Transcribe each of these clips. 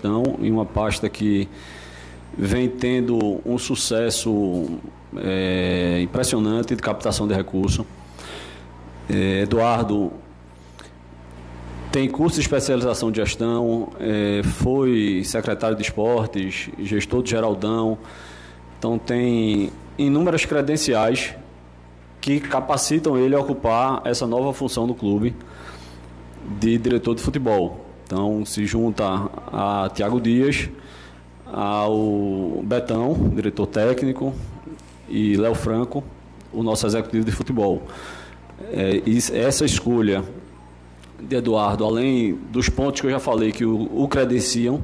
gestão, em uma pasta que vem tendo um sucesso impressionante de captação de recursos. Eduardo tem curso de especialização de gestão, foi secretário de esportes, gestor de Geraldão, então tem inúmeras credenciais que capacitam ele a ocupar essa nova função do clube de diretor de futebol. Então se junta a Thiago Dias, ao Betão, diretor técnico, e Léo Franco, o nosso executivo de futebol. Essa escolha de Eduardo, além dos pontos que eu já falei que o credenciam,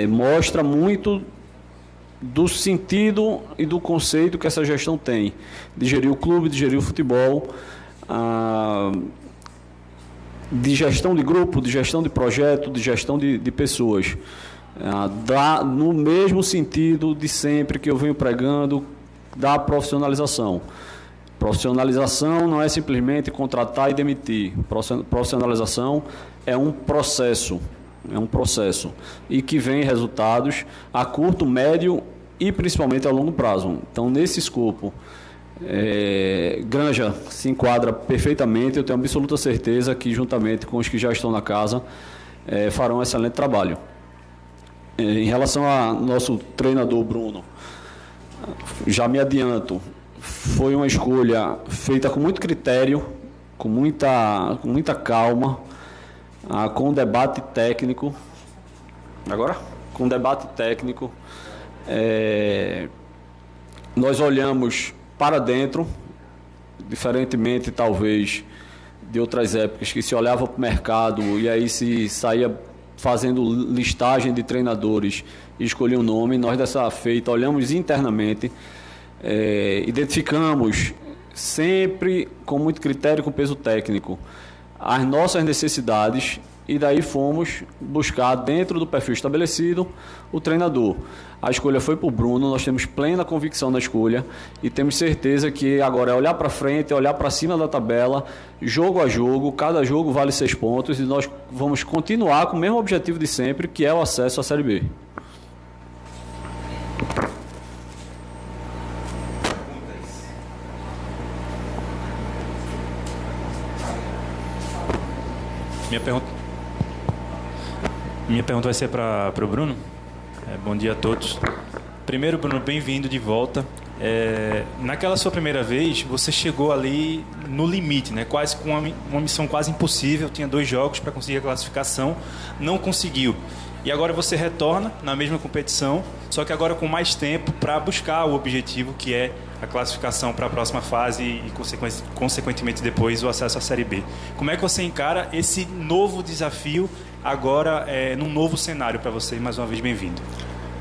mostra muito do sentido e do conceito que essa gestão tem de gerir o clube, de gerir o futebol, de gestão de grupo, de gestão de projeto, de gestão de pessoas. No mesmo sentido de sempre que eu venho pregando da profissionalização. Profissionalização não é simplesmente contratar e demitir. Profissionalização é um processo e que vem resultados a curto, médio e principalmente a longo prazo. Então, nesse escopo, Granja se enquadra perfeitamente. Eu tenho absoluta certeza que, juntamente com os que já estão na casa, farão um excelente trabalho. Em relação ao nosso treinador Bruno, já me adianto, foi uma escolha feita com muito critério, com muita calma, com debate técnico. Nós olhamos para dentro, diferentemente talvez de outras épocas que se olhava para o mercado e aí se saía fazendo listagem de treinadores e escolhia um nome. Nós, dessa feita, olhamos internamente, identificamos sempre com muito critério, com peso técnico, as nossas necessidades, e daí fomos buscar, dentro do perfil estabelecido, o treinador. A escolha foi para o Bruno, nós temos plena convicção na escolha e temos certeza que agora é olhar para frente, é olhar para cima da tabela, jogo a jogo, cada jogo vale 6 pontos, e nós vamos continuar com o mesmo objetivo de sempre, que é o acesso à Série B. Minha pergunta vai ser para o Bruno. Bom dia a todos. Primeiro, Bruno, bem-vindo de volta. Naquela sua primeira vez, você chegou ali no limite, né? Quase com uma missão quase impossível. Tinha 2 jogos para conseguir a classificação, não conseguiu. E agora você retorna na mesma competição, só que agora com mais tempo para buscar o objetivo, que é a classificação para a próxima fase e, consequentemente, depois o acesso à Série B. Como é que você encara esse novo desafio agora num novo cenário para você? Mais uma vez, bem-vindo.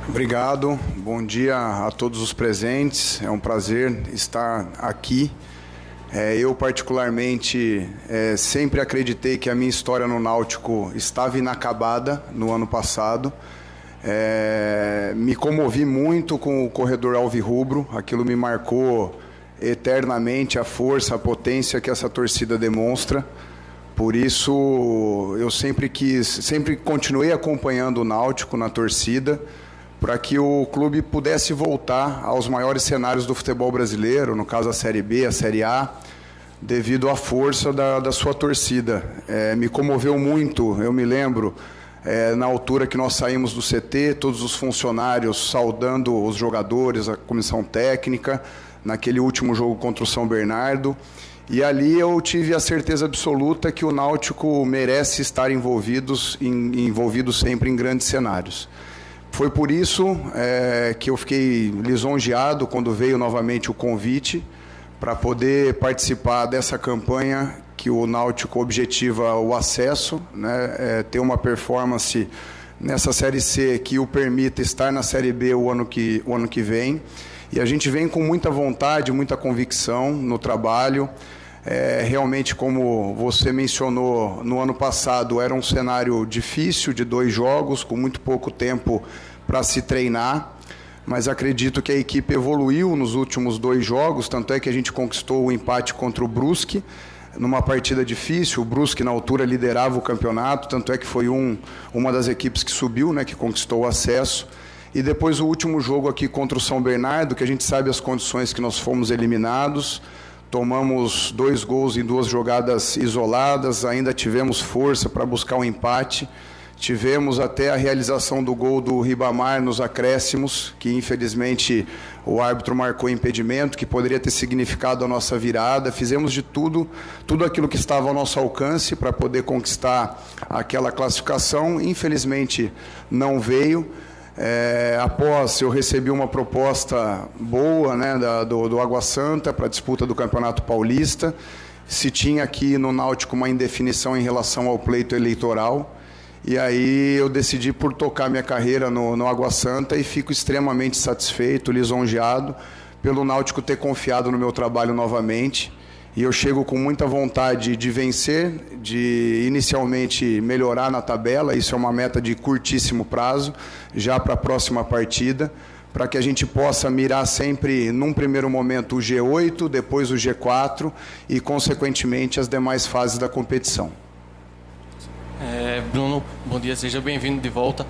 Obrigado, bom dia a todos os presentes, é um prazer estar aqui. Eu, particularmente, sempre acreditei que a minha história no Náutico estava inacabada no ano passado. Me comovi muito com o corredor alvirrubro, aquilo me marcou eternamente, a força, a potência que essa torcida demonstra. Por isso, eu sempre continuei acompanhando o Náutico na torcida, para que o clube pudesse voltar aos maiores cenários do futebol brasileiro, no caso a Série B, a Série A, devido à força da sua torcida. Me comoveu muito, eu me lembro, na altura que nós saímos do CT, todos os funcionários saudando os jogadores, a comissão técnica, naquele último jogo contra o São Bernardo. E ali eu tive a certeza absoluta que o Náutico merece estar envolvido sempre em grandes cenários. Foi por isso que eu fiquei lisonjeado quando veio novamente o convite para poder participar dessa campanha que o Náutico objetiva o acesso, né, ter uma performance nessa Série C que o permita estar na Série B o ano que vem. E a gente vem com muita vontade, muita convicção no trabalho. Realmente, como você mencionou, no ano passado era um cenário difícil de 2 jogos, com muito pouco tempo para se treinar, mas acredito que a equipe evoluiu nos últimos 2 jogos, tanto é que a gente conquistou o empate contra o Brusque, numa partida difícil. O Brusque, na altura, liderava o campeonato, tanto é que foi uma das equipes que subiu, né, que conquistou o acesso. E depois o último jogo aqui contra o São Bernardo, que a gente sabe as condições que nós fomos eliminados. Tomamos 2 gols em 2 jogadas isoladas, ainda tivemos força para buscar um empate. Tivemos até a realização do gol do Ribamar nos acréscimos, que infelizmente o árbitro marcou impedimento, que poderia ter significado a nossa virada. Fizemos de tudo aquilo que estava ao nosso alcance para poder conquistar aquela classificação. Infelizmente não veio. Após eu recebi uma proposta boa, né, do Água Santa para a disputa do Campeonato Paulista. Se tinha aqui no Náutico uma indefinição em relação ao pleito eleitoral. E aí eu decidi por tocar minha carreira no Água Santa e fico extremamente satisfeito, lisonjeado pelo Náutico ter confiado no meu trabalho novamente. E eu chego com muita vontade de vencer, de inicialmente melhorar na tabela, isso é uma meta de curtíssimo prazo, já para a próxima partida, para que a gente possa mirar sempre, num primeiro momento, o G8, depois o G4 e, consequentemente, as demais fases da competição. Bruno, bom dia, seja bem-vindo de volta.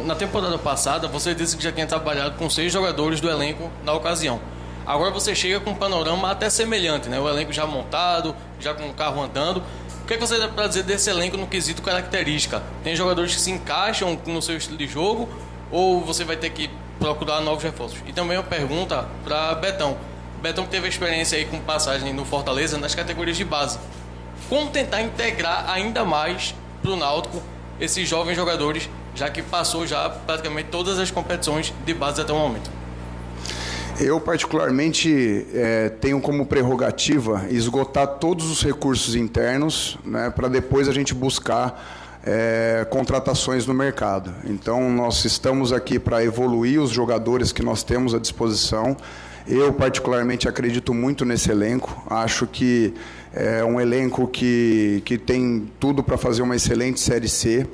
Na temporada passada, você disse que já tinha trabalhado com 6 jogadores do elenco na ocasião. Agora você chega com um panorama até semelhante, né? O elenco já montado, já com o carro andando. O que é que você dá para dizer desse elenco no quesito característica? Tem jogadores que se encaixam no seu estilo de jogo ou você vai ter que procurar novos reforços? E também uma pergunta para Betão. Betão que teve experiência aí com passagem no Fortaleza nas categorias de base. Como tentar integrar ainda mais para o Náutico esses jovens jogadores, já que passou já praticamente todas as competições de base até o momento? Eu, particularmente, tenho como prerrogativa esgotar todos os recursos internos, né, para depois a gente buscar contratações no mercado. Então, nós estamos aqui para evoluir os jogadores que nós temos à disposição. Eu, particularmente, acredito muito nesse elenco. Acho que é um elenco que tem tudo para fazer uma excelente Série C.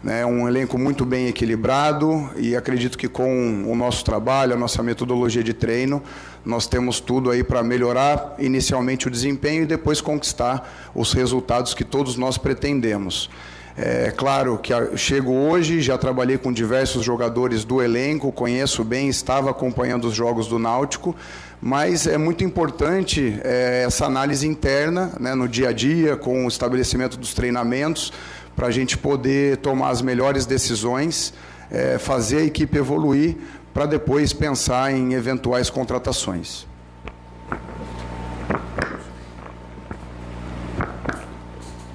É um elenco muito bem equilibrado e acredito que com o nosso trabalho, a nossa metodologia de treino, nós temos tudo aí para melhorar inicialmente o desempenho e depois conquistar os resultados que todos nós pretendemos. É claro que chego hoje, já trabalhei com diversos jogadores do elenco, conheço bem, estava acompanhando os jogos do Náutico, mas é muito importante essa análise interna, né, no dia a dia, com o estabelecimento dos treinamentos, para a gente poder tomar as melhores decisões, fazer a equipe evoluir, para depois pensar em eventuais contratações.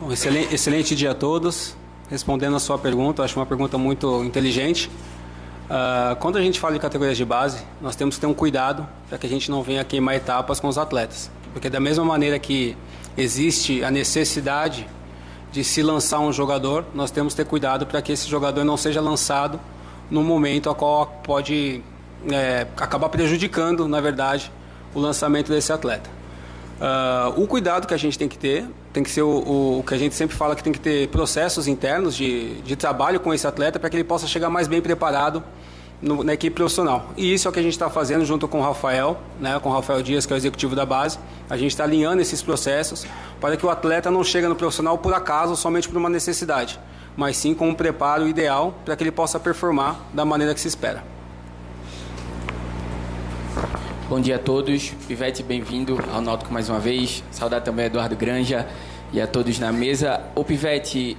Bom, excelente dia a todos. Respondendo a sua pergunta, acho uma pergunta muito inteligente. Quando a gente fala de categorias de base, nós temos que ter um cuidado para que a gente não venha queimar etapas com os atletas. Porque da mesma maneira que existe a necessidade de se lançar um jogador, nós temos que ter cuidado para que esse jogador não seja lançado no momento a qual pode acabar prejudicando, na verdade, o lançamento desse atleta. O cuidado que a gente tem que ter, tem que ser o que a gente sempre fala, que tem que ter processos internos de trabalho com esse atleta para que ele possa chegar mais bem preparado na equipe profissional. E isso é o que a gente está fazendo junto com o Rafael, né, com o Rafael Dias, que é o executivo da base. A gente está alinhando esses processos para que o atleta não chegue no profissional por acaso, somente por uma necessidade, mas sim com um preparo ideal para que ele possa performar da maneira que se espera. Bom dia a todos. Pivete, bem-vindo ao Náutico mais uma vez. Saudar também a Eduardo Granja e a todos na mesa. Ô Pivete,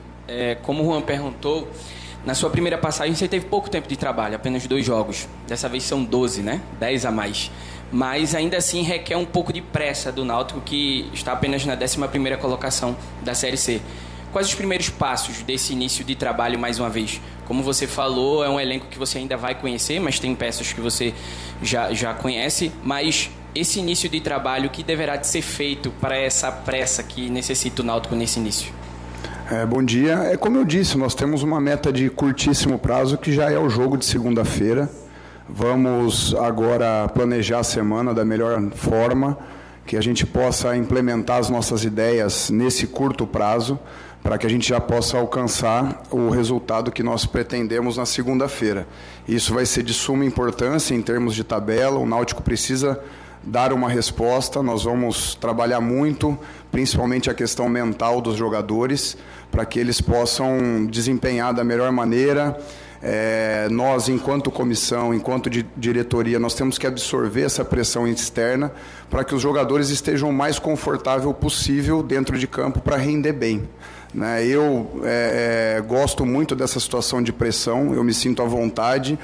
como o Juan perguntou, na sua primeira passagem você teve pouco tempo de trabalho, apenas 2 jogos. Dessa vez são 12, né? 10 a mais. Mas ainda assim requer um pouco de pressa do Náutico, que está apenas na 11ª colocação da Série C. Quais os primeiros passos desse início de trabalho mais uma vez? Como você falou, é um elenco que você ainda vai conhecer, mas tem peças que você já conhece. Mas esse início de trabalho, o que deverá de ser feito para essa pressa que necessita o Náutico nesse início? Bom dia. Como eu disse, nós temos uma meta de curtíssimo prazo, que já é o jogo de segunda-feira. Vamos agora planejar a semana da melhor forma, que a gente possa implementar as nossas ideias nesse curto prazo, para que a gente já possa alcançar o resultado que nós pretendemos na segunda-feira. Isso vai ser de suma importância em termos de tabela. O Náutico precisa dar uma resposta. Nós vamos trabalhar muito, principalmente a questão mental dos jogadores, para que eles possam desempenhar da melhor maneira. Nós, enquanto comissão, enquanto diretoria, nós temos que absorver essa pressão externa para que os jogadores estejam o mais confortável possível dentro de campo para render bem. Eu gosto muito dessa situação de pressão, eu me sinto à vontade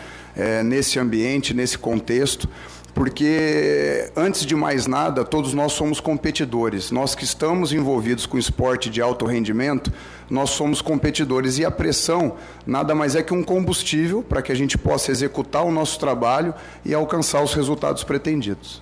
nesse ambiente, nesse contexto, porque, antes de mais nada, todos nós somos competidores. Nós que estamos envolvidos com esporte de alto rendimento, nós somos competidores. E a pressão nada mais é que um combustível para que a gente possa executar o nosso trabalho e alcançar os resultados pretendidos.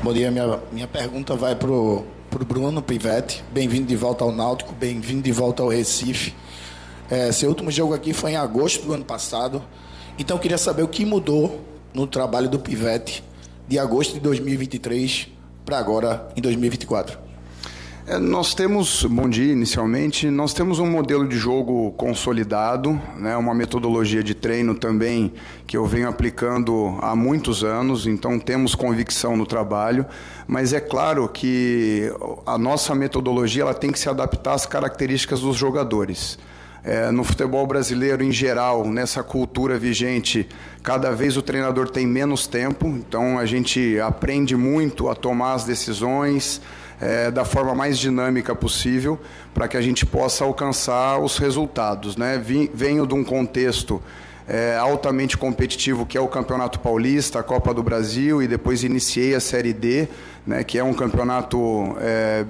Bom dia, minha pergunta vai para o Bruno Pivetti. Bem-vindo de volta ao Náutico, bem-vindo de volta ao Recife. Seu último jogo aqui foi em agosto do ano passado, então eu queria saber o que mudou no trabalho do Pivetti de agosto de 2023 para agora, em 2024. Nós temos, bom dia inicialmente, nós temos um modelo de jogo consolidado, uma metodologia de treino também que eu venho aplicando há muitos anos, então temos convicção no trabalho, mas é claro que a nossa metodologia ela tem que se adaptar às características dos jogadores. No futebol brasileiro, em geral, nessa cultura vigente, cada vez o treinador tem menos tempo, então a gente aprende muito a tomar as decisões da forma mais dinâmica possível para que a gente possa alcançar os resultados. Venho de um contexto altamente competitivo, que é o Campeonato Paulista, a Copa do Brasil, e depois iniciei a Série D, que é um campeonato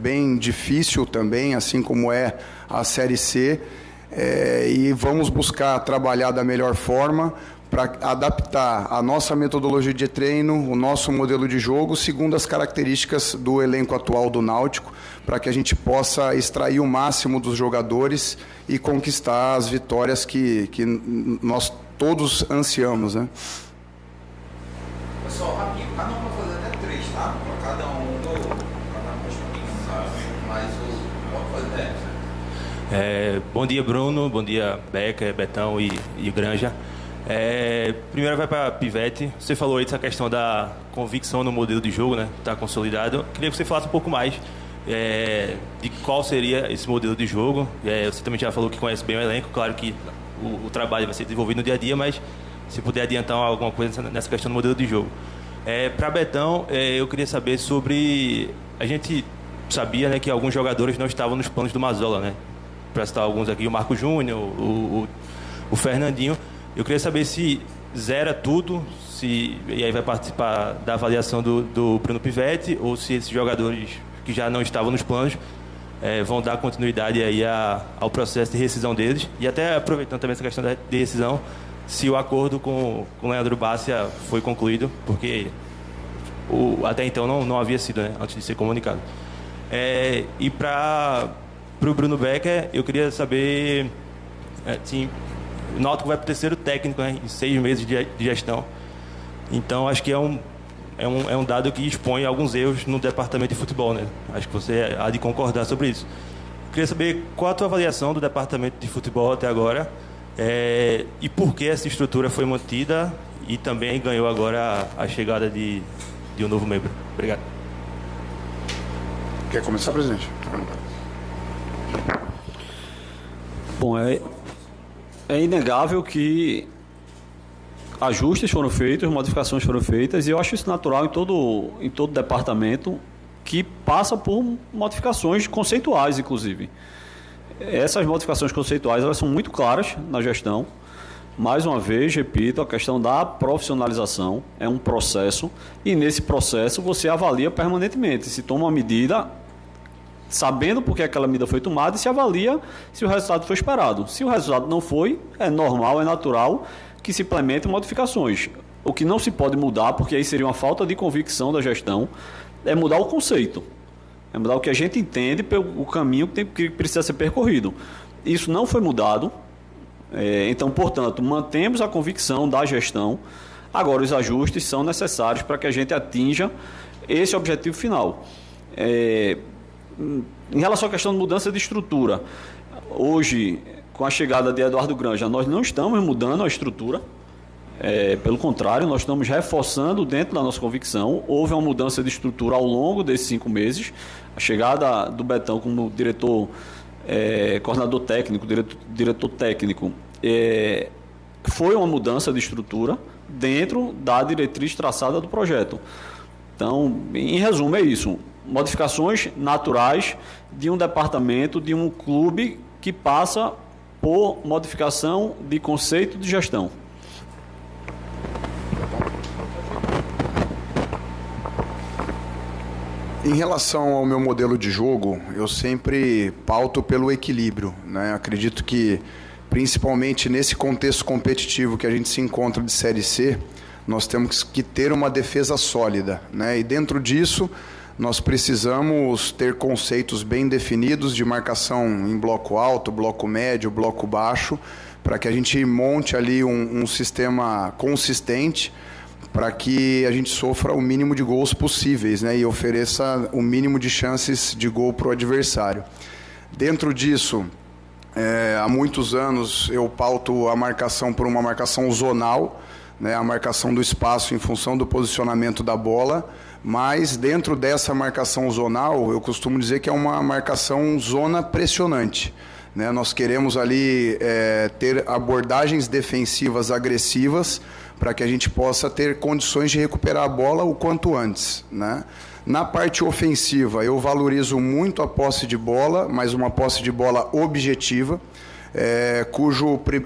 bem difícil também, assim como é a Série C, e vamos buscar trabalhar da melhor forma para adaptar a nossa metodologia de treino, o nosso modelo de jogo, segundo as características do elenco atual do Náutico, para que a gente possa extrair o máximo dos jogadores e conquistar as vitórias que nós todos ansiamos. Pessoal, rapidinho, cada um vai fazer até 3, tá? Para cada um mas pode fazer. Bom dia, Bruno, bom dia, Becker, Betão e Granja. Primeiro vai para Pivetti. Você falou aí dessa questão da convicção no modelo de jogo, está consolidado. Queria que você falasse um pouco mais de qual seria esse modelo de jogo. Você também já falou que conhece bem o elenco, claro que o trabalho vai ser desenvolvido no dia a dia, mas se puder adiantar alguma coisa nessa questão do modelo de jogo. Para Betão, eu queria saber sobre... A gente sabia que alguns jogadores não estavam nos planos do Mazzola, para citar alguns aqui, o Marco Júnior, o Fernandinho. Eu queria saber se zera tudo, e aí vai participar da avaliação do Bruno Pivetti, ou se esses jogadores que já não estavam nos planos vão dar continuidade aí ao processo de rescisão deles. E até aproveitando também essa questão de rescisão, se o acordo com o Leandro Bárcia foi concluído, porque até então não havia sido, antes de ser comunicado. E para o Bruno Becker, eu queria saber... O Náutico vai para o 3º técnico, em 6 meses de gestão. Então, acho que é um dado que expõe alguns erros no departamento de futebol, Acho que você há de concordar sobre isso. Queria saber qual a tua avaliação do departamento de futebol até agora e por que essa estrutura foi mantida e também ganhou agora a chegada de um novo membro. Obrigado. Quer começar, presidente? Bom, é inegável que ajustes foram feitos, modificações foram feitas, e eu acho isso natural em todo departamento que passa por modificações conceituais, inclusive. Essas modificações conceituais elas são muito claras na gestão. Mais uma vez, repito, a questão da profissionalização é um processo, e nesse processo você avalia permanentemente, se toma uma medida sabendo por que aquela medida foi tomada e se avalia se o resultado foi esperado. Se o resultado não foi, é normal, é natural que se implementem modificações. O que não se pode mudar, porque aí seria uma falta de convicção da gestão, é mudar o conceito. É mudar o que a gente entende, o caminho que precisa ser percorrido. Isso não foi mudado. Então, portanto, mantemos a convicção da gestão. Agora, os ajustes são necessários para que a gente atinja esse objetivo final. Em relação à questão de mudança de estrutura, hoje, com a chegada de Eduardo Granja, nós não estamos mudando a estrutura, pelo contrário, nós estamos reforçando dentro da nossa convicção. Houve uma mudança de estrutura ao longo desses 5 meses. A chegada do Betão como diretor, coordenador técnico, diretor técnico, foi uma mudança de estrutura dentro da diretriz traçada do projeto. Então, em resumo, é isso. Modificações naturais de um departamento, de um clube que passa por modificação de conceito de gestão. Em relação ao meu modelo de jogo, eu sempre pauto pelo equilíbrio, né? Acredito que, principalmente nesse contexto competitivo que a gente se encontra de Série C, nós temos que ter uma defesa sólida, né? E dentro disso, nós precisamos ter conceitos bem definidos de marcação em bloco alto, bloco médio, bloco baixo, para que a gente monte ali um sistema consistente, para que a gente sofra o mínimo de gols possíveis, né, e ofereça o mínimo de chances de gol para o adversário. Dentro disso, há muitos anos eu pauto a marcação por uma marcação zonal, né, a marcação do espaço em função do posicionamento da bola, mas dentro dessa marcação zonal, eu costumo dizer que é uma marcação zona pressionante, né? Nós queremos ali ter abordagens defensivas agressivas, para que a gente possa ter condições de recuperar a bola o quanto antes, né? Na parte ofensiva, eu valorizo muito a posse de bola, mas uma posse de bola objetiva,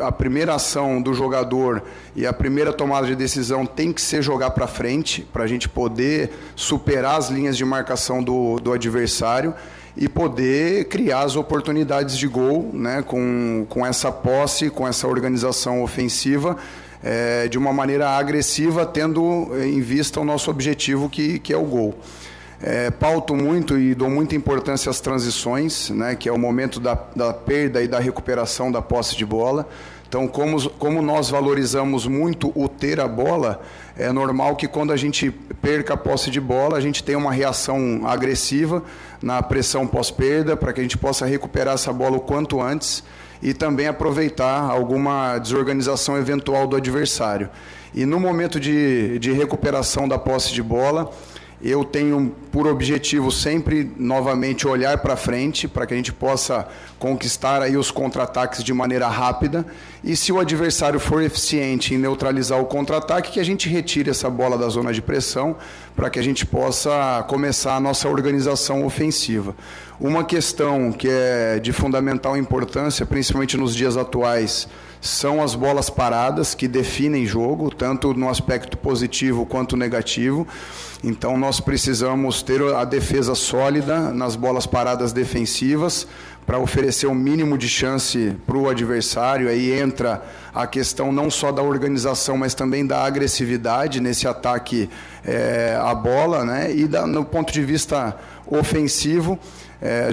a primeira ação do jogador e a primeira tomada de decisão tem que ser jogar para frente, para a gente poder superar as linhas de marcação do adversário e poder criar as oportunidades de gol, né, com essa posse, com essa organização ofensiva, de uma maneira agressiva, tendo em vista o nosso objetivo, que é o gol. Pauto muito e dou muita importância às transições, né, que é o momento da perda e da recuperação da posse de bola. Então, como nós valorizamos muito o ter a bola, é normal que quando a gente perca a posse de bola, a gente tenha uma reação agressiva na pressão pós-perda, para que a gente possa recuperar essa bola o quanto antes e também aproveitar alguma desorganização eventual do adversário. E no momento de recuperação da posse de bola, eu tenho por objetivo sempre, novamente, olhar para frente, para que a gente possa conquistar aí os contra-ataques de maneira rápida, e se o adversário for eficiente em neutralizar o contra-ataque, que a gente retire essa bola da zona de pressão, para que a gente possa começar a nossa organização ofensiva. Uma questão que é de fundamental importância, principalmente nos dias atuais, são as bolas paradas, que definem jogo, tanto no aspecto positivo quanto negativo. Então, nós precisamos ter a defesa sólida nas bolas paradas defensivas, para oferecer o mínimo de chance para o adversário. Aí entra a questão não só da organização, mas também da agressividade nesse ataque à bola, né? E no ponto de vista ofensivo,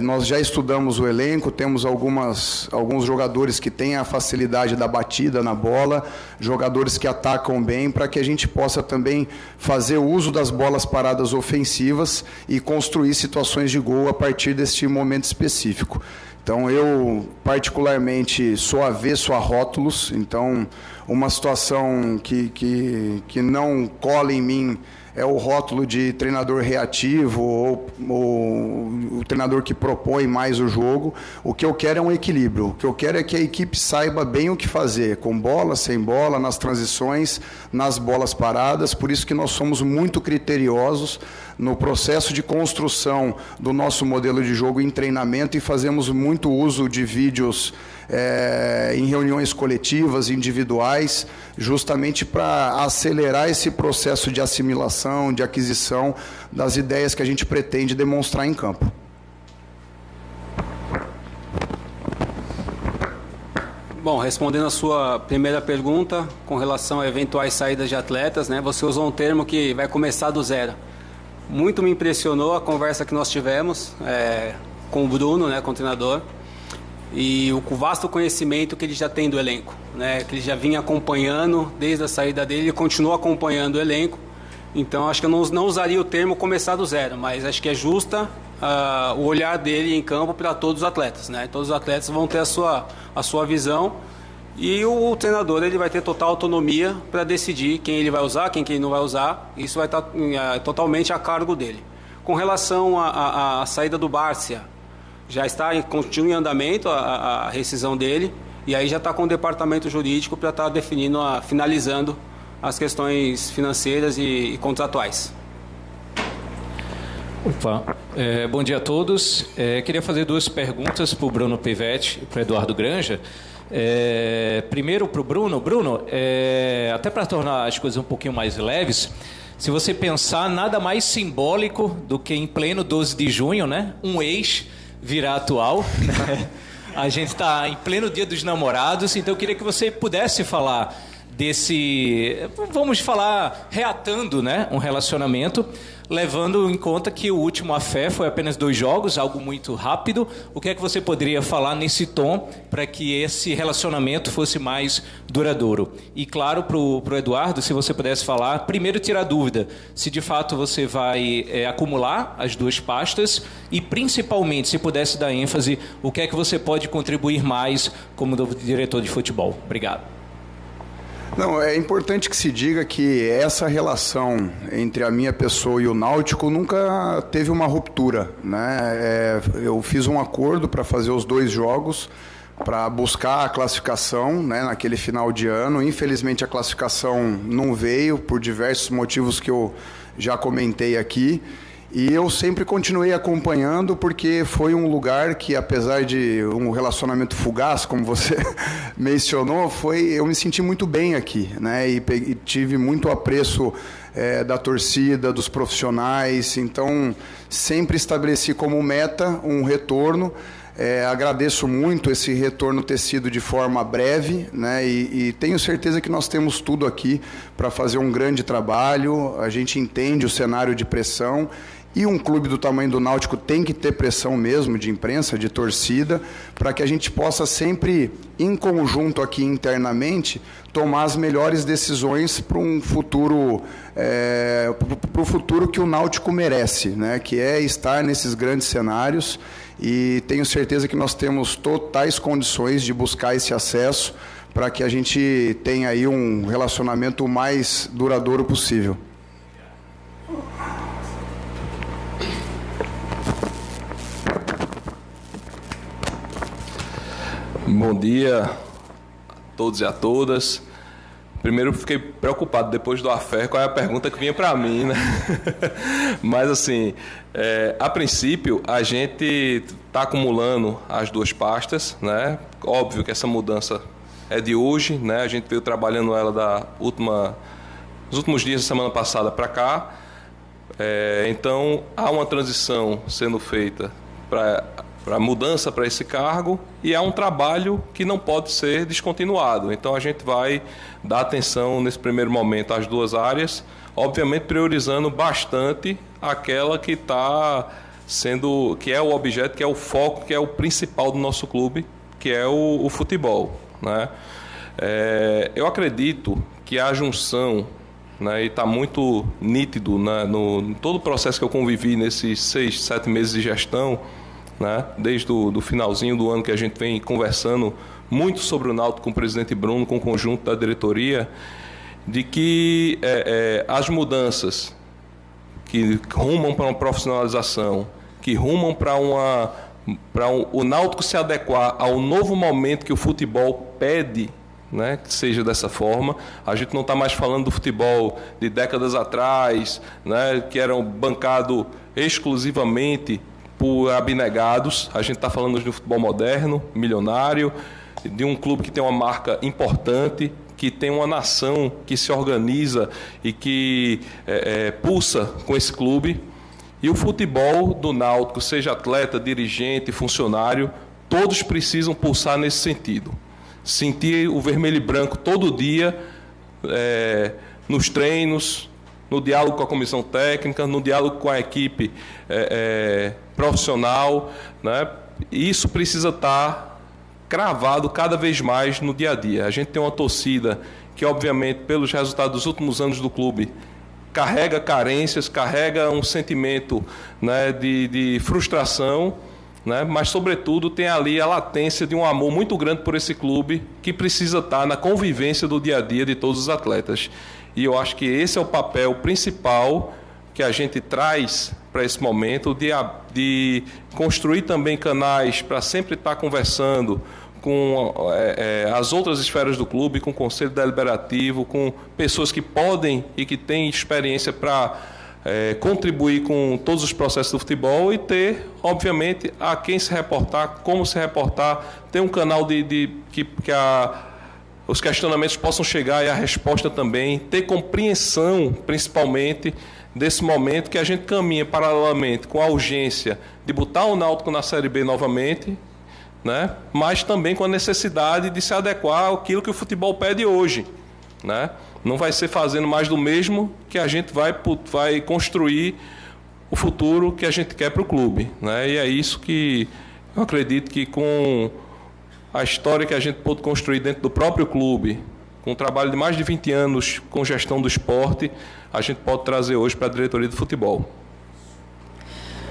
nós já estudamos o elenco, temos alguns jogadores que têm a facilidade da batida na bola, jogadores que atacam bem, para que a gente possa também fazer uso das bolas paradas ofensivas e construir situações de gol a partir deste momento específico. Então, eu particularmente sou avesso a rótulos, então uma situação que não cola em mim é o rótulo de treinador reativo ou o treinador que propõe mais o jogo. O que eu quero é um equilíbrio. O que eu quero é que a equipe saiba bem o que fazer, com bola, sem bola, nas transições, nas bolas paradas. Por isso que nós somos muito criteriosos no processo de construção do nosso modelo de jogo em treinamento, e fazemos muito uso de vídeos em reuniões coletivas, individuais, justamente para acelerar esse processo de assimilação, de aquisição das ideias que a gente pretende demonstrar em campo. Bom, respondendo a sua primeira pergunta, com relação a eventuais saídas de atletas, né, você usou um termo que vai começar do zero. Muito me impressionou a conversa que nós tivemos com o Bruno, né, com o treinador. e o vasto conhecimento que ele já tem do elenco, né? Que ele já vinha acompanhando desde a saída dele, ele continua acompanhando o elenco. Então acho que eu não usaria o termo começar do zero, mas acho que é justa o olhar dele em campo para todos os atletas, né? Todos os atletas vão ter a sua visão, e o treinador ele vai ter total autonomia para decidir quem ele vai usar, quem ele não vai usar. Isso vai estar totalmente a cargo dele. Com relação à saída do Bárcia, já continua em andamento a rescisão dele, e aí já está com o departamento jurídico para estar definindo, finalizando as questões financeiras e contratuais. Opa. Bom dia a todos. Queria fazer 2 perguntas para o Bruno Pivetti e para o Eduardo Granja. Primeiro para o Bruno. Bruno, até para tornar as coisas um pouquinho mais leves, se você pensar, nada mais simbólico do que em pleno 12 de junho, né? Um ex virar atual, né? A gente está em pleno Dia dos Namorados, então eu queria que você pudesse falar vamos falar, reatando, né, um relacionamento, levando em conta que o último Afé foi apenas 2 jogos, algo muito rápido. O que é que você poderia falar nesse tom para que esse relacionamento fosse mais duradouro? E claro, para o Eduardo, se você pudesse falar, primeiro tirar dúvida, se de fato você vai acumular as 2 pastas, e principalmente, se pudesse dar ênfase, o que é que você pode contribuir mais como diretor de futebol. Obrigado. Não, é importante que se diga que essa relação entre a minha pessoa e o Náutico nunca teve uma ruptura, né? Eu fiz um acordo para fazer os 2 jogos, para buscar a classificação, né, naquele final de ano. Infelizmente a classificação não veio por diversos motivos que eu já comentei aqui. E eu sempre continuei acompanhando, porque foi um lugar que, apesar de um relacionamento fugaz, como você mencionou, eu me senti muito bem aqui, né? E tive muito apreço da torcida, dos profissionais. Então, sempre estabeleci como meta um retorno. Agradeço muito esse retorno ter sido de forma breve, né? E tenho certeza que nós temos tudo aqui para fazer um grande trabalho. A gente entende o cenário de pressão, e um clube do tamanho do Náutico tem que ter pressão mesmo de imprensa, de torcida, para que a gente possa sempre, em conjunto aqui internamente, tomar as melhores decisões para um futuro, para o futuro que o Náutico merece, né? Que é estar nesses grandes cenários, e tenho certeza que nós temos totais condições de buscar esse acesso para que a gente tenha aí um relacionamento mais duradouro possível. Bom dia a todos e a todas. Primeiro, fiquei preocupado depois do Afé, qual é a pergunta que vinha para mim, né? Mas, assim, a princípio, a gente está acumulando as 2 pastas, né? Óbvio que essa mudança é de hoje, né? A gente veio trabalhando ela nos últimos dias da semana passada para cá. Então, há uma transição sendo feita para mudança para esse cargo, e há um trabalho que não pode ser descontinuado. Então a gente vai dar atenção nesse primeiro momento às 2 áreas, obviamente priorizando bastante aquela que que é o objeto, que é o foco, que é o principal do nosso clube, que é o futebol, né? Eu acredito que a junção, né, e está muito nítido, né, no todo o processo que eu convivi nesses 6, 7 meses de gestão, né, desde o finalzinho do ano, que a gente vem conversando muito sobre o Náutico com o presidente Bruno, com o conjunto da diretoria, de que as mudanças que rumam para uma profissionalização, que rumam para o Náutico se adequar ao novo momento que o futebol pede, né, que seja dessa forma. A gente não está mais falando do futebol de décadas atrás, né, que eram bancado exclusivamente por abnegados. A gente está falando de um futebol moderno, milionário, de um clube que tem uma marca importante, que tem uma nação que se organiza e que pulsa com esse clube. E o futebol do Náutico, seja atleta, dirigente, funcionário, todos precisam pulsar nesse sentido. Sentir o vermelho e branco todo dia, nos treinos, no diálogo com a comissão técnica, no diálogo com a equipe profissional, né? Isso precisa estar cravado cada vez mais no dia a dia. A gente tem uma torcida que, obviamente, pelos resultados dos últimos anos do clube, carrega carências, carrega um sentimento, né, de frustração, né, mas, sobretudo, tem ali a latência de um amor muito grande por esse clube que precisa estar na convivência do dia a dia de todos os atletas. E eu acho que esse é o papel principal que a gente traz para esse momento, de construir também canais para sempre estar conversando com as outras esferas do clube, com o Conselho Deliberativo, com pessoas que podem e que têm experiência para contribuir com todos os processos do futebol e ter, obviamente, a quem se reportar, como se reportar, ter um canal que os questionamentos possam chegar e a resposta também, ter compreensão, principalmente, desse momento que a gente caminha paralelamente com a urgência de botar o Náutico na Série B novamente, né? Mas também com a necessidade de se adequar àquilo que o futebol pede hoje, né? Não vai ser fazendo mais do mesmo que a gente vai construir o futuro que a gente quer para o clube, né? E é isso que eu acredito que, com a história que a gente pôde construir dentro do próprio clube, com um trabalho de mais de 20 anos com gestão do esporte, a gente pode trazer hoje para a diretoria do futebol.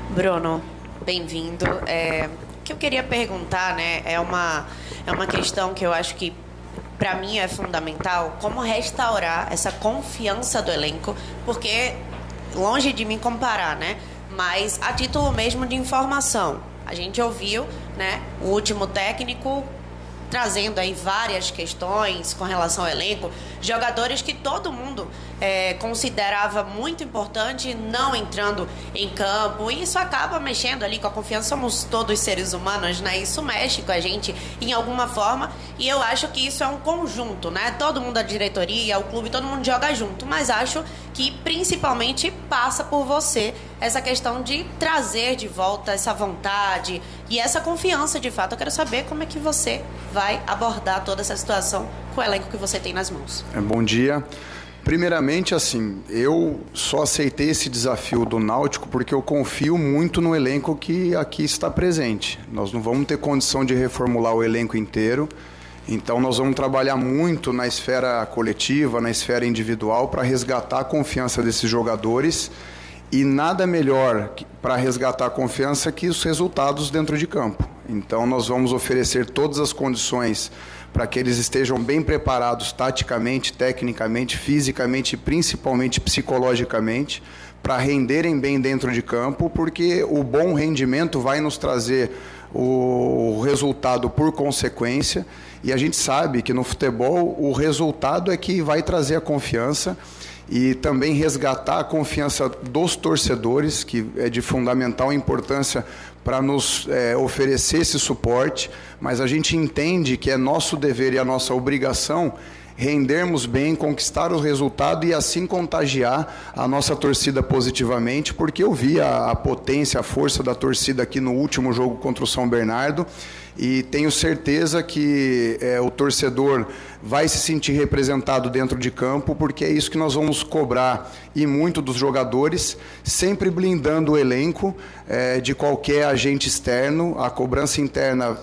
Bruno, bem-vindo. O que eu queria perguntar, né, é uma questão que eu acho que, para mim, é fundamental, como restaurar essa confiança do elenco, porque, longe de me comparar, né, mas a título mesmo de informação, a gente ouviu, né, o último técnico trazendo aí várias questões com relação ao elenco, jogadores que todo mundo considerava muito importante não entrando em campo, e isso acaba mexendo ali com a confiança. Somos todos seres humanos, né? Isso mexe com a gente em alguma forma, e eu acho que isso é um conjunto, né? Todo mundo, a diretoria, o clube, todo mundo joga junto, mas acho que principalmente passa por você essa questão de trazer de volta essa vontade e essa confiança, de fato. Eu quero saber como é que você vai abordar toda essa situação com o elenco que você tem nas mãos. Bom dia. Primeiramente, assim, eu só aceitei esse desafio do Náutico porque eu confio muito no elenco que aqui está presente. Nós não vamos ter condição de reformular o elenco inteiro, então nós vamos trabalhar muito na esfera coletiva, na esfera individual, para resgatar a confiança desses jogadores, e nada melhor para resgatar a confiança que os resultados dentro de campo. Então nós vamos oferecer todas as condições para que eles estejam bem preparados taticamente, tecnicamente, fisicamente e principalmente psicologicamente, para renderem bem dentro de campo, porque o bom rendimento vai nos trazer o resultado por consequência, e a gente sabe que no futebol o resultado é que vai trazer a confiança, e também resgatar a confiança dos torcedores, que é de fundamental importância para nos oferecer esse suporte, mas a gente entende que é nosso dever e a nossa obrigação rendermos bem, conquistar o resultado e assim contagiar a nossa torcida positivamente, porque eu vi a potência, a força da torcida aqui no último jogo contra o São Bernardo, e tenho certeza que o torcedor vai se sentir representado dentro de campo, porque é isso que nós vamos cobrar, e muito dos jogadores, sempre blindando o elenco de qualquer agente externo. A cobrança interna,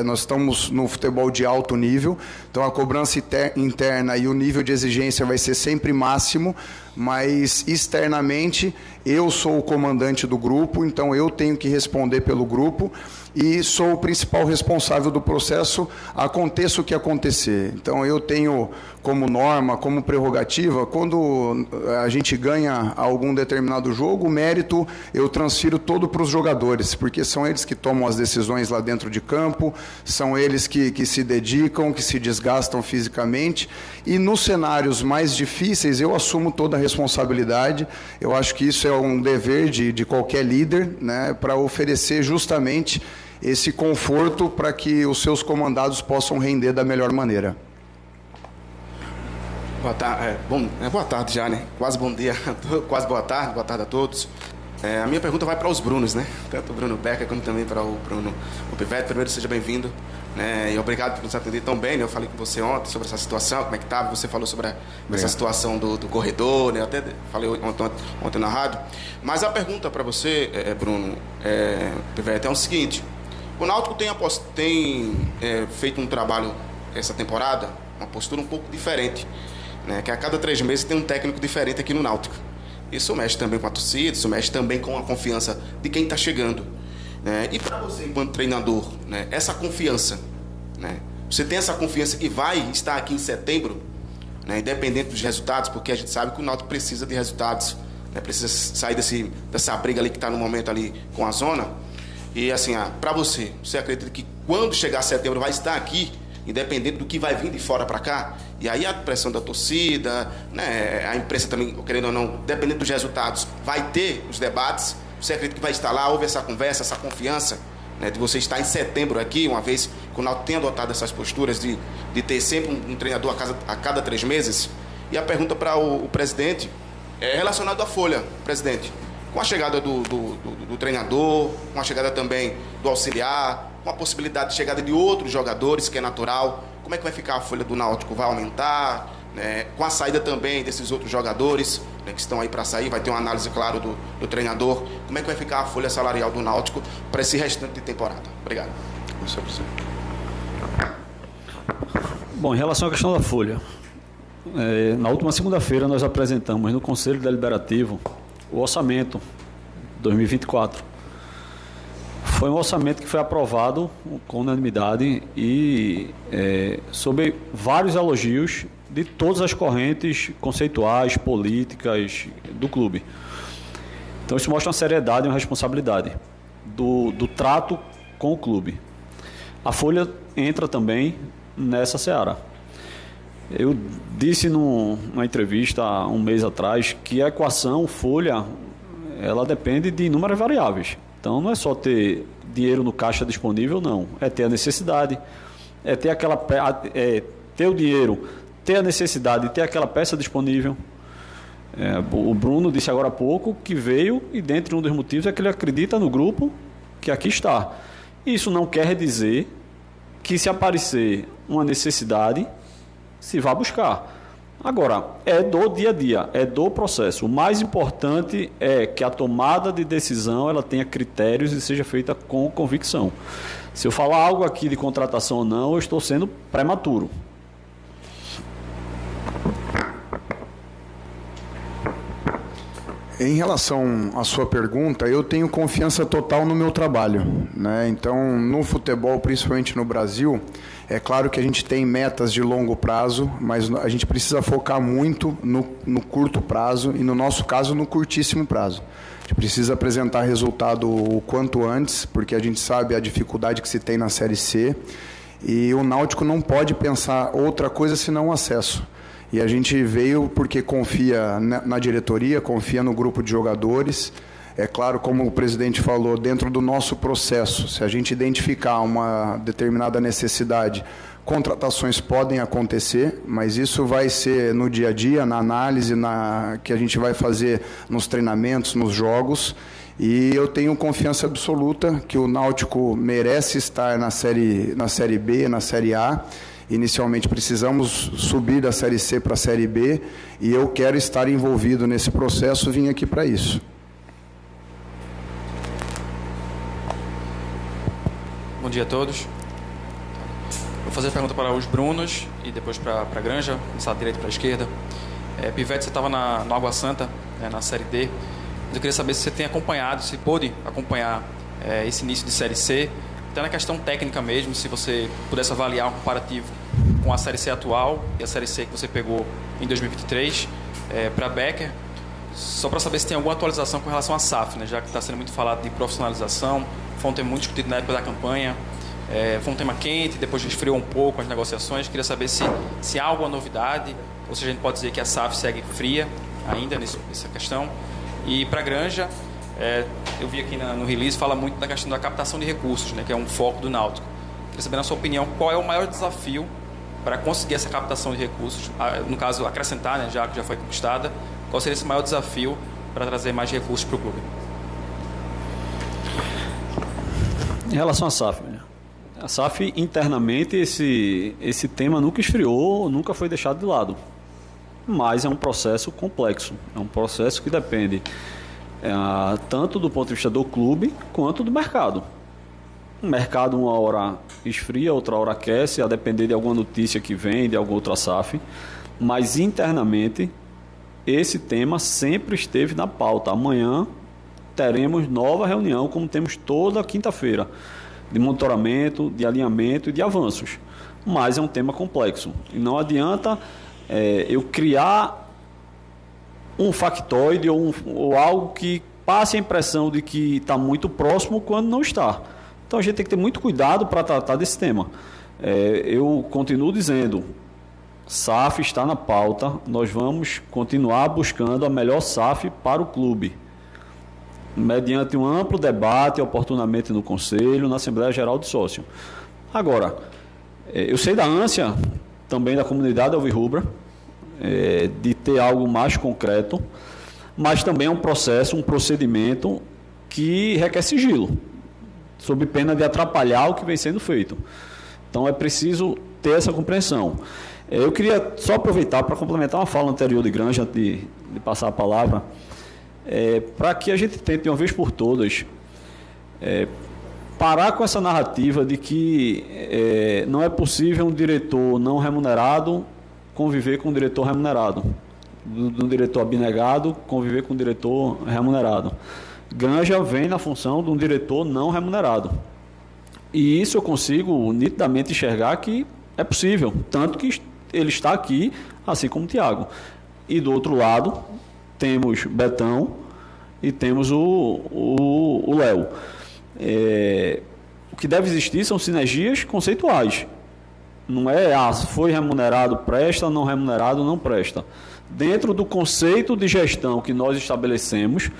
nós estamos no futebol de alto nível, então a cobrança interna e o nível de exigência vai ser sempre máximo, mas externamente eu sou o comandante do grupo, então eu tenho que responder pelo grupo e sou o principal responsável do processo, aconteça o que acontecer. Então eu tenho como norma, como prerrogativa, quando a gente ganha algum determinado jogo, o mérito eu transfiro todo para os jogadores, porque são eles que tomam as decisões lá dentro de campo, são eles que se dedicam, que se desgastam fisicamente, e nos cenários mais difíceis eu assumo toda a responsabilidade. Eu acho que isso é um dever de qualquer líder, né, para oferecer justamente esse conforto para que os seus comandados possam render da melhor maneira. Boa tarde, boa tarde já, né? Quase bom dia, quase boa tarde a todos. A minha pergunta vai para os Brunos, né? Tanto o Bruno Becker como também para o Bruno Pivete. Primeiro, seja bem-vindo, né? E obrigado por nos atender tão bem, né? Eu falei com você ontem sobre essa situação, como é que estava, você falou sobre essa situação do corredor, né? Eu até falei ontem na rádio. Mas a pergunta para você, Bruno Pivete, é o seguinte: O Náutico tem feito um trabalho essa temporada, uma postura um pouco diferente, né? Que a cada 3 meses tem um técnico diferente aqui no Náutico. Isso mexe também com a torcida, isso mexe também com a confiança de quem está chegando, né? E para você, enquanto treinador, né, essa confiança, né? Você tem essa confiança que vai estar aqui em setembro, né, independente dos resultados, porque a gente sabe que o Náutico precisa de resultados, né, precisa sair dessa briga ali que está no momento ali com a zona. E assim, para você acredita que quando chegar setembro vai estar aqui, independente do que vai vir de fora para cá? E aí a pressão da torcida, né, a imprensa também, querendo ou não, dependendo dos resultados, vai ter os debates. Você acredita que vai estar lá, houve essa conversa, essa confiança, né, de você estar em setembro aqui, uma vez que o Náutico tem adotado essas posturas de ter sempre um treinador a cada 3 meses? E a pergunta para o presidente é relacionada à folha, presidente. Com a chegada do treinador, com a chegada também do auxiliar, com a possibilidade de chegada de outros jogadores, que é natural, como é que vai ficar a folha do Náutico? Vai aumentar? Né? Com a saída também desses outros jogadores, né, que estão aí para sair, vai ter uma análise, claro, do treinador. Como é que vai ficar a folha salarial do Náutico para esse restante de temporada? Obrigado. Bom, em relação à questão da folha, na última segunda-feira nós apresentamos no Conselho Deliberativo o orçamento 2024. Foi um orçamento que foi aprovado com unanimidade e sob vários elogios de todas as correntes conceituais, políticas do clube. Então isso mostra uma seriedade e uma responsabilidade do trato com o clube. A Folha entra também nessa seara. Eu disse numa entrevista há um mês atrás que a equação Folha, ela depende de inúmeras variáveis. Então não é só ter dinheiro no caixa disponível, não. É ter a necessidade, é ter ter o dinheiro, ter a necessidade de ter aquela peça disponível. O Bruno disse agora há pouco que veio e dentre um dos motivos é que ele acredita no grupo que aqui está. Isso não quer dizer que se aparecer uma necessidade se vá buscar. Agora, é do dia a dia, é do processo. O mais importante é que a tomada de decisão ela tenha critérios e seja feita com convicção. Se eu falar algo aqui de contratação ou não, eu estou sendo prematuro. Em relação à sua pergunta, eu tenho confiança total no meu trabalho, né? Então, no futebol, principalmente no Brasil, é claro que a gente tem metas de longo prazo, mas a gente precisa focar muito no curto prazo e, no nosso caso, no curtíssimo prazo. A gente precisa apresentar resultado o quanto antes, porque a gente sabe a dificuldade que se tem na Série C e o Náutico não pode pensar outra coisa senão o acesso. E a gente veio porque confia na diretoria, confia no grupo de jogadores. É claro, como o presidente falou, dentro do nosso processo, se a gente identificar uma determinada necessidade, contratações podem acontecer, mas isso vai ser no dia a dia, na análise que a gente vai fazer nos treinamentos, nos jogos. E eu tenho confiança absoluta que o Náutico merece estar na Série B, na Série A. Inicialmente precisamos subir da Série C para a Série B e eu quero estar envolvido nesse processo, vim aqui para isso. Bom dia a todos. Vou fazer a pergunta para os Brunos e depois para a Granja, começar da direita para a esquerda. Pivete, você estava no Água Santa, na Série D, mas eu queria saber se você tem acompanhado, se pôde acompanhar esse início de Série C, até na questão técnica mesmo, se você pudesse avaliar um comparativo com a Série C atual e a Série C que você pegou em 2023, para Becker, só para saber se tem alguma atualização com relação à SAF, né? Já que está sendo muito falado de profissionalização, foi um tema muito discutido na época da campanha, foi um tema quente, depois esfriou um pouco as negociações, queria saber se há alguma novidade, ou se a gente pode dizer que a SAF segue fria ainda nessa questão. E para a Granja, eu vi aqui no release, fala muito da questão da captação de recursos, né, que é um foco do Náutico. Queria saber, na sua opinião, qual é o maior desafio para conseguir essa captação de recursos, no caso, acrescentar, né, já que já foi conquistada, qual seria esse maior desafio para trazer mais recursos para o clube? Em relação à SAF, a SAF internamente, esse tema nunca esfriou, nunca foi deixado de lado. Mas é um processo complexo, é um processo que depende tanto do ponto de vista do clube quanto do mercado. O mercado uma hora esfria, outra hora aquece, a depender de alguma notícia que vem, de alguma outra SAF. Mas internamente, esse tema sempre esteve na pauta. Amanhã teremos nova reunião, como temos toda quinta-feira, de monitoramento, de alinhamento e de avanços. Mas é um tema complexo. E não adianta eu criar um factoide ou algo que passe a impressão de que está muito próximo quando não está. Então a gente tem que ter muito cuidado para tratar desse tema. Eu continuo dizendo, SAF está na pauta, nós vamos continuar buscando a melhor SAF para o clube, mediante um amplo debate, oportunamente no Conselho, na Assembleia Geral de Sócio. Agora, eu sei da ânsia também da comunidade alvirrubra, de ter algo mais concreto, mas também é um processo, um procedimento que requer sigilo, sob pena de atrapalhar o que vem sendo feito. Então é preciso ter essa compreensão. Eu queria só aproveitar para complementar uma fala anterior de Granja, antes de passar a palavra, para que a gente tente, de uma vez por todas, parar com essa narrativa de que não é possível um diretor não remunerado conviver com um diretor remunerado, do diretor abnegado conviver com um diretor remunerado. Granja vem na função de um diretor não remunerado. E isso eu consigo nitidamente enxergar que é possível, tanto que ele está aqui, assim como o Tiago. E do outro lado, temos Betão e temos o Léo. O que deve existir são sinergias conceituais. Não é, foi remunerado, presta, não remunerado, não presta. Dentro do conceito de gestão que nós estabelecemos,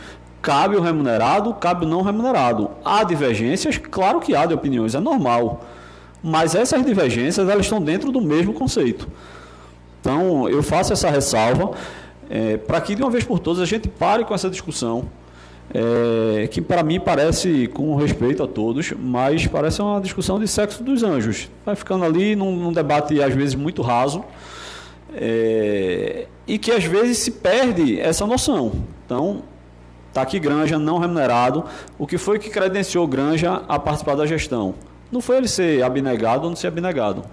cabe o remunerado, cabe o não remunerado. Há divergências? Claro que há de opiniões, é normal. Mas essas divergências, elas estão dentro do mesmo conceito. Então, eu faço essa ressalva para que, de uma vez por todas, a gente pare com essa discussão, que para mim parece, com respeito a todos, mas parece uma discussão de sexo dos anjos. Vai ficando ali num debate, às vezes, muito raso, e que, às vezes, se perde essa noção. Então, está aqui Granja, não remunerado. O que foi que credenciou Granja a participar da gestão? Não foi ele ser abnegado ou não ser abnegado.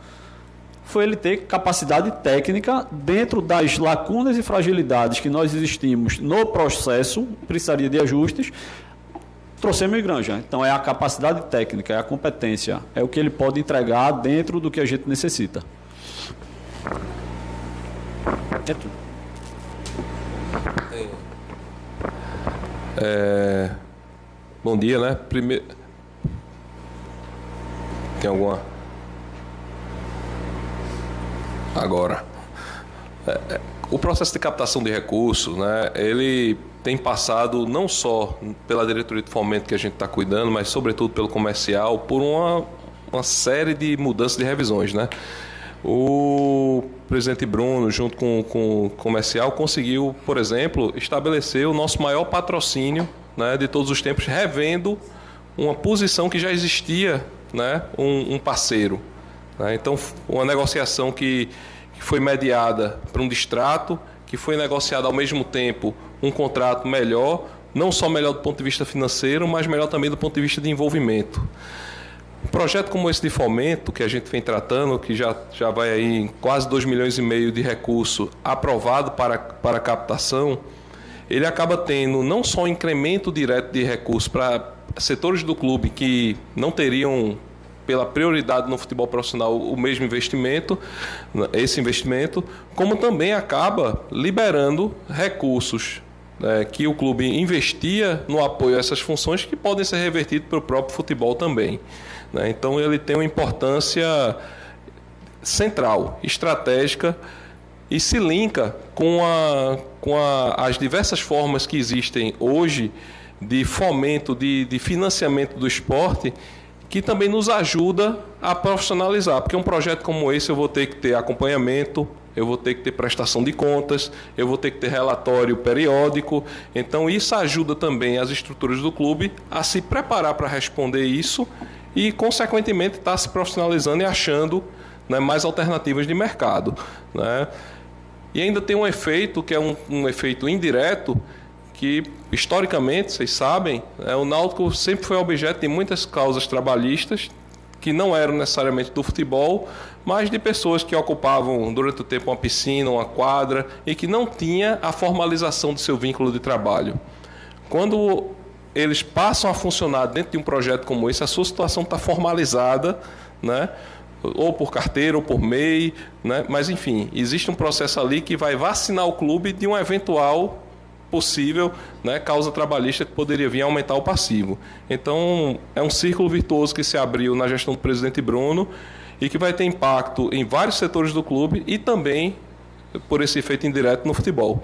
Foi ele ter capacidade técnica dentro das lacunas e fragilidades que nós existimos no processo, precisaria de ajustes, trouxemos Granja. Então é a capacidade técnica, é a competência, é o que ele pode entregar dentro do que a gente necessita. Bom dia, né? Primeiro... Tem alguma... Agora, o processo de captação de recursos, né, ele tem passado não só pela diretoria de fomento que a gente está cuidando, mas sobretudo pelo comercial, por uma série de mudanças de revisões, né? O presidente Bruno, junto com o comercial, conseguiu, por exemplo, estabelecer o nosso maior patrocínio, né, de todos os tempos, revendo uma posição que já existia, né, um parceiro. Então, uma negociação que foi mediada para um distrato, que foi negociada ao mesmo tempo um contrato melhor, não só melhor do ponto de vista financeiro, mas melhor também do ponto de vista de envolvimento. Um projeto como esse de fomento, que a gente vem tratando, que já vai aí em quase 2,5 milhões de recurso aprovado para captação, ele acaba tendo não só um incremento direto de recursos para setores do clube que não teriam, pela prioridade no futebol profissional, o mesmo investimento, esse investimento, como também acaba liberando recursos que o clube investia no apoio a essas funções que podem ser revertidos para o próprio futebol também. Então ele tem uma importância central, estratégica, e se linka com as diversas formas que existem hoje de fomento, de financiamento do esporte, que também nos ajuda a profissionalizar, porque um projeto como esse eu vou ter que ter acompanhamento, eu vou ter que ter prestação de contas, eu vou ter que ter relatório periódico. Então isso ajuda também as estruturas do clube a se preparar para responder isso e, consequentemente, estar se profissionalizando e achando, né, mais alternativas de mercado, né? E ainda tem um efeito, que é um efeito indireto, que, historicamente, vocês sabem, o Náutico sempre foi objeto de muitas causas trabalhistas que não eram necessariamente do futebol, mas de pessoas que ocupavam durante o tempo uma piscina, uma quadra e que não tinha a formalização do seu vínculo de trabalho. Quando eles passam a funcionar dentro de um projeto como esse, a sua situação está formalizada, né? Ou por carteira, ou por MEI, né? Mas enfim, existe um processo ali que vai vacinar o clube de um eventual possível, né, causa trabalhista que poderia vir a aumentar o passivo. Então, é um círculo virtuoso que se abriu na gestão do presidente Bruno e que vai ter impacto em vários setores do clube e também, por esse efeito indireto, no futebol.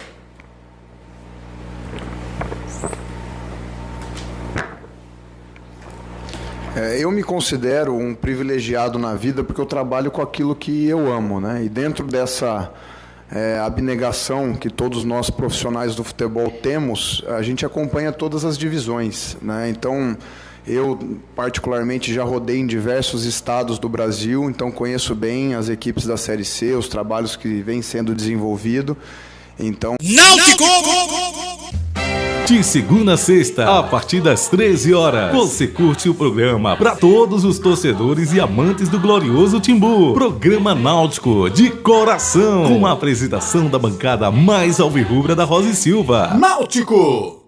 Eu me considero um privilegiado na vida porque eu trabalho com aquilo que eu amo, né? E dentro dessa abnegação que todos nós profissionais do futebol temos, a gente acompanha todas as divisões, né? Então, eu particularmente já rodei em diversos estados do Brasil, então conheço bem as equipes da Série C, os trabalhos que vêm sendo desenvolvidos. Então, Náutico! De segunda a sexta, a partir das 13 horas, você curte o programa para todos os torcedores e amantes do glorioso Timbu. Programa Náutico de coração, com a apresentação da bancada mais alvirrubra da Rosa e Silva. Náutico!